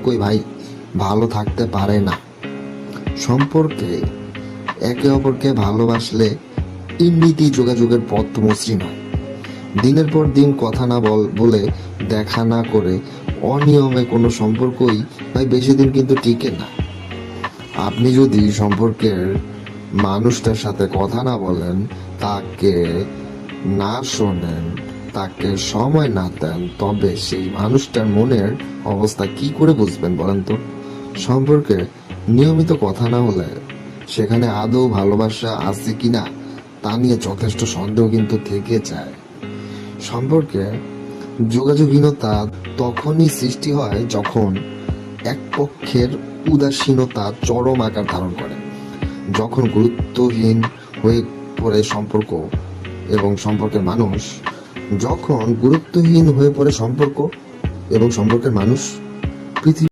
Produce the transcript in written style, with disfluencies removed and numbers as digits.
কই ভাই ভালো থাকতে পারে না। সম্পর্কে একে অপরকে ভালোবাসলে এমনিতেই যোগাযোগের পথ মসৃণ হয়। দিনের পর দিন কথা না বলে, দেখা না করে অনিয়মে কোনো সম্পর্কই ভাই বেশি দিন কিন্তু টিকে না। আপনি যদি সম্পর্কের মানুষটার সাথে কথা না বলেন, তাকে না শোনেন, তাকে সময় না দেন, তবে সেই মানুষটার মনের অবস্থা কি করে বুঝবেন বলেন তো? সম্পর্কে নিয়মিত কথা না হলে সেখানে আদৌ ভালোবাসা আছে কিনা তা নিয়ে যথেষ্ট সন্দেহ কিন্তু থেকে যায়। সম্পর্কে যোগাযোগহীনতা তখনই সৃষ্টি হয় যখন এক পক্ষের উদাসীনতা চরম আকার ধারণ করে, যখন গুরুত্বহীন হয়ে পড়ে সম্পর্ক এবং সম্পর্কের মানুষ, যখন গুরুত্বহীন হয়ে পড়ে সম্পর্ক এবং সম্পর্কের মানুষ। পৃথিবী